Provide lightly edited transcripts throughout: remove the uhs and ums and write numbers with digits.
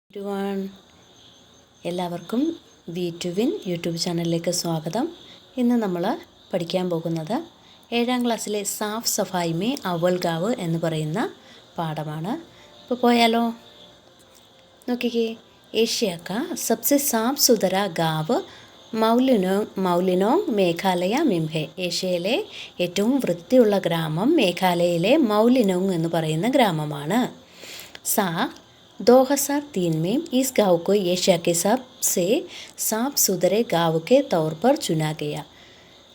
everyone. എല്ലാവർക്കും V two win YouTube ചാനലിലേക്ക് സ്വാഗതം. ഇന്ന് നമ്മൾ പഠിക്കാൻ പോകുന്നത് 7ാം ക്ലാസ്സിലെ സാഫ് സഫായി മേ അവൽ ഗാവ് എന്ന് പറയുന്ന പാഠമാണ്. ഇപ്പോൾ പോയാലോ? നോക്കിക്കേ, ഏഷ്യ കാ സബ്സെ സാഫ് സുഥര ഗാവ് മൗലിനോങ് മേഘാലയ മിംഹെ. ഏഷ്യയിലെ ഏറ്റവും വൃത്തിയുള്ള ഗ്രാമം മേഘാലയയിലെ മൗലിനോങ് എന്ന് പറയുന്ന ഗ്രാമമാണ്. 2003 में इस गाँव को एशिया के सबसे साफ सुथरे गाँव के तौर पर चुना गया.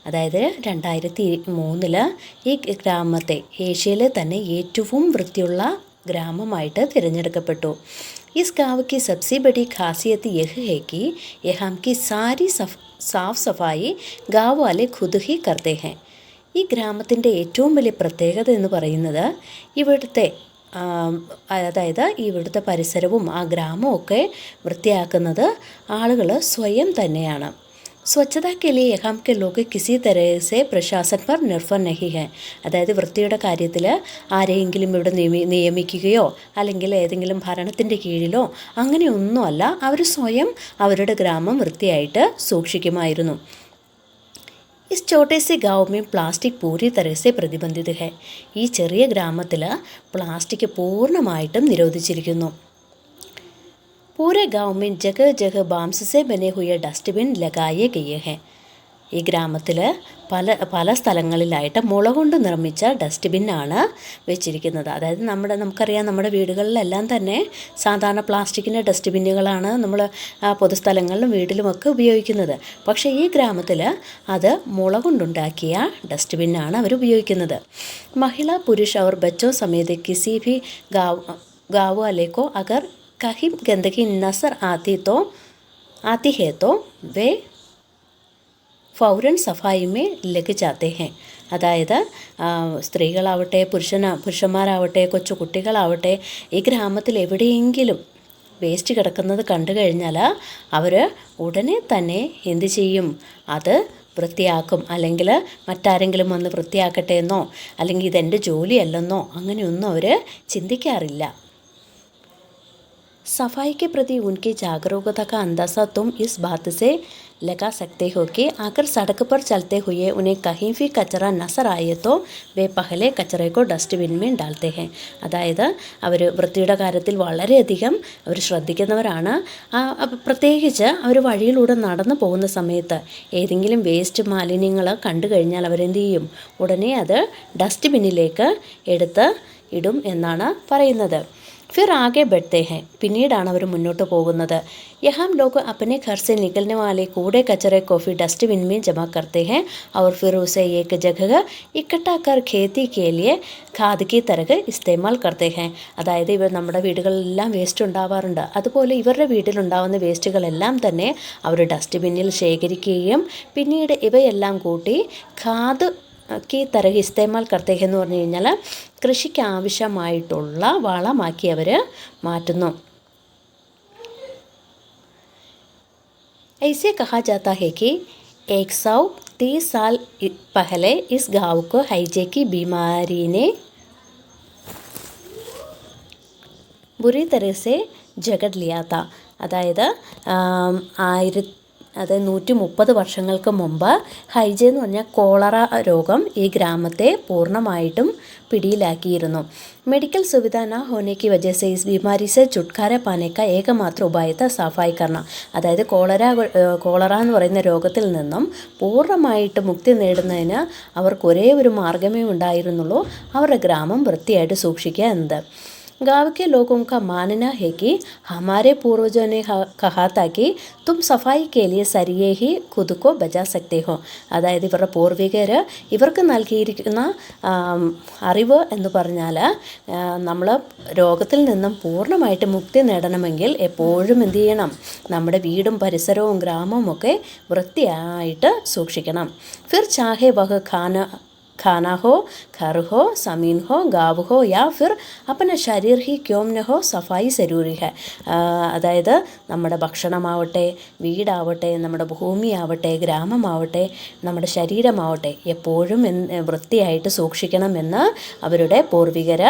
അതായത് 2003 ഈ ഗ്രാമത്തെ ഏഷ്യയിലെ തന്നെ ഏറ്റവും വൃത്തിയുള്ള ഗ്രാമമായിട്ട് തിരഞ്ഞെടുക്കപ്പെട്ടു. ഇസ് ഗാവ് की सबसे बड़ी खासियत यह है कि यहाँ की सारी साफ सफाई गाँव वाले खुद ही करते हैं. ഈ ഗ്രാമത്തിൻ്റെ ഏറ്റവും വലിയ പ്രത്യേകത എന്ന് പറയുന്നത് ഇവിടുത്തെ പരിസരവും ആ ഗ്രാമമൊക്കെ വൃത്തിയാക്കുന്നത് ആളുകൾ സ്വയം തന്നെയാണ്. സ്വച്ഛതാ കെ ലിയെ യഹാം കെ ലോഗ് കിസി തരഹ് പ്രശാസൻ പർ നിർഭർ നഹി ഹൈ. അതായത് വൃത്തിയുടെ കാര്യത്തിൽ ആരെയെങ്കിലും ഇവിടെ നിയമിക്കുകയോ അല്ലെങ്കിൽ ഏതെങ്കിലും ഭരണത്തിൻ്റെ കീഴിലോ അങ്ങനെയൊന്നുമല്ല. അവർ സ്വയം അവരുടെ ഗ്രാമം വൃത്തിയായിട്ട് സൂക്ഷിക്കുമായിരുന്നു. ഇസ് छोटे से गाँव में प्लास्टिक पूरी तरह से प्रतिबंधित है. ഈ ചെറിയ ഗ്രാമത്തിൽ പ്ലാസ്റ്റിക് പൂർണ്ണമായിട്ടും നിരോധിച്ചിരിക്കുന്നു. पूरे गाँव में जगह जगह बांस से बने हुए डस्टबिन लगाए गए हैं. ഈ ഗ്രാമത്തിൽ പല സ്ഥലങ്ങളിലായിട്ട് മുള കൊണ്ട് നിർമ്മിച്ച ഡസ്റ്റ്ബിന്നാണ് വെച്ചിരിക്കുന്നത്. അതായത് നമുക്കറിയാം, നമ്മുടെ വീടുകളിലെല്ലാം തന്നെ സാധാരണ പ്ലാസ്റ്റിക്കിൻ്റെ ഡസ്റ്റ്ബിന്നുകളാണ് നമ്മൾ പൊതുസ്ഥലങ്ങളിലും വീട്ടിലുമൊക്കെ ഉപയോഗിക്കുന്നത്. പക്ഷേ ഈ ഗ്രാമത്തിൽ അത് മുള കൊണ്ടുണ്ടാക്കിയ ഡസ്റ്റ്ബിന്നാണ് അവർ ഉപയോഗിക്കുന്നത്. महिला पुरुष और बच्चों समेत किसी भी गाँव वाले को अगर कहीं गंदगी नजर आती है तो वे ഫൗരൻ സഫായിമേ ലഗ് ജാത്തെ ഹെ. അതായത് സ്ത്രീകളാവട്ടെ പുരുഷന്മാരാവട്ടെ കൊച്ചു കുട്ടികളാവട്ടെ ഈ ഗ്രാമത്തിൽ എവിടെയെങ്കിലും വേസ്റ്റ് കിടക്കുന്നത് കണ്ടു കഴിഞ്ഞാൽ അവർ ഉടനെ തന്നെ എന്ത് ചെയ്യും? അത് വൃത്തിയാക്കും. അല്ലെങ്കിൽ മറ്റാരെങ്കിലും വന്ന് വൃത്തിയാക്കട്ടെ എന്നോ അല്ലെങ്കിൽ ഇതെൻ്റെ ജോലിയല്ലെന്നോ അങ്ങനെയൊന്നും അവർ ചിന്തിക്കാറില്ല. सफाई के प्रति उनकी जागरूकता का अंदाज़ा तुम इस बात से लगा सकते हो कि अगर सड़क पर चलते हुए उन्हें कहीं भी कचरा नजर आए तो वे पहले कचरे को डस्टबिन में डालते हैं. അതായത് അവർ വൃത്തിയുടെ കാര്യത്തിൽ വളരെയധികം അവർ ശ്രദ്ധിക്കുന്നവരാണ്. പ്രത്യേകിച്ച് അവർ വഴിയിലൂടെ നടന്നു പോകുന്ന സമയത്ത് ഏതെങ്കിലും വേസ്റ്റ് മാലിന്യങ്ങൾ കണ്ടു കഴിഞ്ഞാൽ അവരെന്ത് ചെയ്യും? ഉടനെ അത് ഡസ്റ്റ്ബിന്നിലേക്ക് എടുത്ത് ഇടും എന്നാണ് പറയുന്നത്. फिर आगे बढ़ते हैं. പിന്നീടാണ് അവർ മുന്നോട്ട് പോകുന്നത്. यहाँ लोग अपने घर से निकलने वाले कूड़े कचरे को फिर डस्टबिन में जमा करते हैं और फिर उसे एक जगह इकट्ठा कर खेती के लिए खाद की तरह इस्तेमाल करते हैं. അതായത് ഇവർ നമ്മുടെ വീടുകളിലെല്ലാം വേസ്റ്റ് ഉണ്ടാവാറുണ്ട്. അതുപോലെ ഇവരുടെ വീട്ടിലുണ്ടാവുന്ന വേസ്റ്റുകളെല്ലാം തന്നെ അവർ ഡസ്റ്റ്ബിന്നിൽ ശേഖരിക്കുകയും പിന്നീട് ഇവയെല്ലാം കൂട്ടി ഖാദ് കി തരഹ് ഇസ്തേമാൽ കർത്തേ എന്ന് പറഞ്ഞു കഴിഞ്ഞാൽ കൃഷിക്ക് ആവശ്യമായിട്ടുള്ള വളമാക്കി അവർ മാറ്റുന്നു. ऐसे कहा जाता है कि 130 साल पहले इस गाँव को हैजे की बीमारी ने बुरी तरह से जकड़ लिया था. അതായത് 130 വർഷങ്ങൾക്ക് മുമ്പ് ഹൈജെ എന്ന് പറഞ്ഞാൽ കോളറ രോഗം ഈ ഗ്രാമത്തെ പൂർണ്ണമായിട്ടും പിടിയിലാക്കിയിരുന്നു. മെഡിക്കൽ സുവിധ ന ഹോനെ കി വജഹ സെ ഇസ് ബീമാരി സെ ചുട്കാര പാനെ കാ ഏകമാത്ര ഉപായ താ സഫായി കർണ. അതായത് കോളറ എന്ന് പറയുന്ന രോഗത്തിൽ നിന്നും പൂർണ്ണമായിട്ട് മുക്തി നേടുന്നതിന് അവർക്ക് ഒരേ ഒരു മാർഗമേ ഉണ്ടായിരുന്നുള്ളൂ, അവരുടെ ഗ്രാമം വൃത്തിയായിട്ട് സൂക്ഷിക്കുക എന്നത്. गाँव के लोगों का मानना है कि हमारे पूर्वजों ने कहा था कि तुम सफाई के लिए सरिये ही खुद को बचा सकते हो. അതായത് ഇവരുടെ പൂർവികർ ഇവർക്ക് നൽകിയിരിക്കുന്ന അറിവ് എന്ന് പറഞ്ഞാൽ നമ്മൾ രോഗത്തിൽ നിന്നും പൂർണ്ണമായിട്ട് മുക്തി നേടണമെങ്കിൽ എപ്പോഴും എന്ത് ചെയ്യണം? നമ്മുടെ വീടും പരിസരവും ഗ്രാമവും ഒക്കെ വൃത്തിയായിട്ട് സൂക്ഷിക്കണം. ഫിർ ചാഹെ വഹ് खाना हो, घर हो, ज़मीन हो, गाँव हो या फिर अपना शरीर ही क्यों न हो, सफाई ज़रूरी है. അതായത് നമ്മുടെ ഭക്ഷണമാവട്ടെ, വീടാവട്ടെ, നമ്മുടെ ഭൂമിയാവട്ടെ, ഗ്രാമമാവട്ടെ, നമ്മുടെ ശരീരമാവട്ടെ എപ്പോഴും വൃത്തിയായിട്ട് സൂക്ഷിക്കണമെന്ന് അവരുടെ പൂർവികർ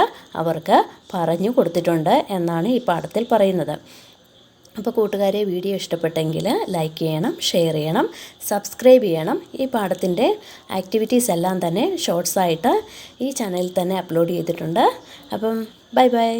അവർക്ക് പറഞ്ഞു കൊടുത്തിട്ടുണ്ട് എന്നാണ് ഈ പാഠത്തിൽ പറയുന്നത്. അപ്പോൾ കൂട്ടുകാരെ വീഡിയോ ഇഷ്ടപ്പെട്ടെങ്കിൽ ലൈക്ക് ചെയ്യണം, ഷെയർ ചെയ്യണം, സബ്സ്ക്രൈബ് ചെയ്യണം. ഈ പാഠത്തിൻ്റെ ആക്ടിവിറ്റീസ് എല്ലാം തന്നെ ഷോർട്സായിട്ട് ഈ ചാനലിൽ തന്നെ അപ്ലോഡ് ചെയ്തിട്ടുണ്ട്. അപ്പം ബൈ ബൈ.